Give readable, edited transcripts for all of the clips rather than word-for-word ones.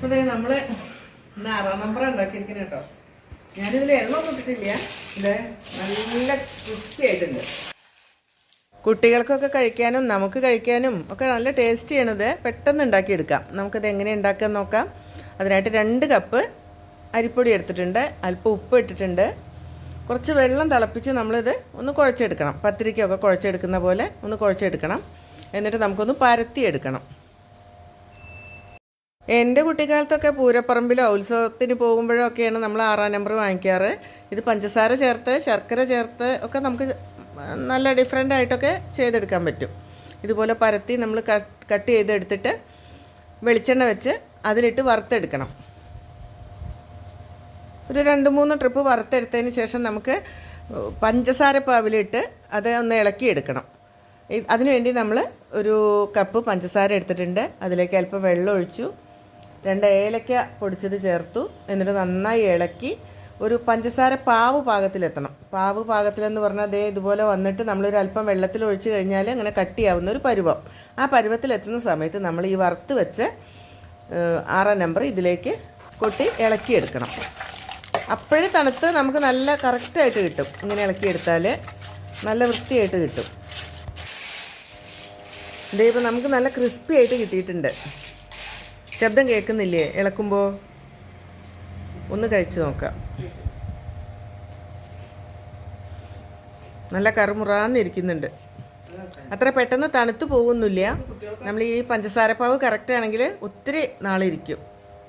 അതെ നമ്മൾ ഇന്ന് 6 നമ്പർ ഉണ്ടാക്കിയിരിക്കുന്നത് കേട്ടോ. ഞാനിതിൽ എണ്ണമൊന്നും ഇട്ടിട്ടില്ല. ഇത് നല്ല ക്രിസ്പി ആയിട്ടുണ്ട്. കുട്ടികൾക്കൊക്കെ കഴിക്കാനും നമുക്ക് കഴിക്കാനും ഒക്കെ നല്ല ടേസ്റ്റ് ചെയ്യണത്. പെട്ടെന്ന് ഉണ്ടാക്കിയെടുക്കാം. നമുക്കത് എങ്ങനെ ഉണ്ടാക്കാൻ നോക്കാം. അതിനായിട്ട് 2 കപ്പ് അരിപ്പൊടി എടുത്തിട്ടുണ്ട്. അല്പം ഉപ്പ് ഇട്ടിട്ടുണ്ട്. കുറച്ച് വെള്ളം തിളപ്പിച്ച് നമ്മളിത് ഒന്ന് കുഴച്ചെടുക്കണം. പത്തിരിക്കൊക്കെ കുഴച്ചെടുക്കുന്ന പോലെ ഒന്ന് കുഴച്ചെടുക്കണം. എന്നിട്ട് നമുക്കൊന്ന് പരത്തിയെടുക്കണം. എൻ്റെ കുട്ടിക്കാലത്തൊക്കെ പൂരപ്പറമ്പിലോ ഉത്സവത്തിന് പോകുമ്പോഴോ ഒക്കെയാണ് നമ്മൾ 6 നമ്പർ വാങ്ങിക്കാറ്. ഇത് പഞ്ചസാര ചേർത്ത് ശർക്കര ചേർത്ത് ഒക്കെ നമുക്ക് നല്ല ഡിഫറെൻ്റ് ആയിട്ടൊക്കെ ചെയ്തെടുക്കാൻ പറ്റും. ഇതുപോലെ പരത്തി നമ്മൾ കട്ട് ചെയ്തെടുത്തിട്ട് വെളിച്ചെണ്ണ വെച്ച് അതിലിട്ട് വറുത്തെടുക്കണം. ഒരു 2-3 ട്രിപ്പ് വറുത്തെടുത്തതിന് ശേഷം നമുക്ക് പഞ്ചസാര പാവിലിട്ട് അത് ഒന്ന് ഇളക്കിയെടുക്കണം. അതിനുവേണ്ടി നമ്മൾ ഒരു കപ്പ് പഞ്ചസാര എടുത്തിട്ടുണ്ട്. അതിലേക്ക് അല്പം വെള്ളം ഒഴിച്ചു. 2 ഏലക്ക പൊടിച്ചത് ചേർത്തു. എന്നിട്ട് നന്നായി ഇളക്കി ഒരു പഞ്ചസാര പാവ് പാകത്തിലെത്തണം. പാവ് പാകത്തിലെന്ന് പറഞ്ഞാൽ അതേ ഇതുപോലെ വന്നിട്ട് നമ്മളൊരു അല്പം വെള്ളത്തിൽ ഒഴിച്ച് കഴിഞ്ഞാൽ അങ്ങനെ കട്ടിയാവുന്ന ഒരു പരുവം. ആ പരുവത്തിലെത്തുന്ന സമയത്ത് നമ്മൾ ഈ വറുത്ത് വെച്ച് 6 നമ്പർ ഇതിലേക്ക് കൊട്ടി ഇളക്കിയെടുക്കണം. അപ്പോഴും തണുത്ത് നമുക്ക് നല്ല കറക്റ്റായിട്ട് കിട്ടും. ഇങ്ങനെ ഇളക്കിയെടുത്താൽ നല്ല വൃത്തിയായിട്ട് കിട്ടും. ഇതേ ഇപ്പോൾ നമുക്ക് നല്ല ക്രിസ്പി ആയിട്ട് കിട്ടിയിട്ടുണ്ട്. ശബ്ദം കേൾക്കുന്നില്ലേ ഇളക്കുമ്പോൾ? ഒന്ന് കഴിച്ചു നോക്കാം. നല്ല കറുമുറാന്നിരിക്കുന്നുണ്ട്. അത്ര പെട്ടെന്ന് തണുത്ത് പോകുന്നില്ല. നമ്മൾ ഈ പഞ്ചസാരപ്പാവ് കറക്റ്റ് ആണെങ്കിൽ ഒത്തിരി നാളിരിക്കും.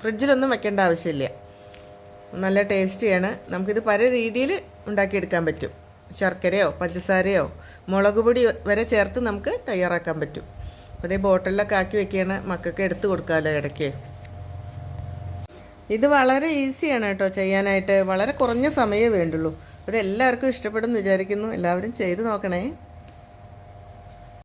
ഫ്രിഡ്ജിലൊന്നും വെക്കേണ്ട ആവശ്യമില്ല. നല്ല ടേസ്റ്റിയാണ്. നമുക്കിത് പല രീതിയിൽ ഉണ്ടാക്കിയെടുക്കാൻ പറ്റും. ശർക്കരയോ പഞ്ചസാരയോ മുളക് പൊടി വരെ ചേർത്ത് നമുക്ക് തയ്യാറാക്കാൻ പറ്റും. അതേ ബോട്ടിലൊക്കെ ആക്കി വെക്കുകയാണ്. മക്കൾക്ക് എടുത്ത് കൊടുക്കാമല്ലോ ഇടയ്ക്ക്. ഇത് വളരെ ഈസിയാണ് കേട്ടോ ചെയ്യാനായിട്ട്. വളരെ കുറഞ്ഞ സമയമേ വേണ്ടുള്ളൂ. അത് എല്ലാവർക്കും ഇഷ്ടപ്പെടുമെന്ന് വിചാരിക്കുന്നു. എല്ലാവരും ചെയ്ത് നോക്കണേ.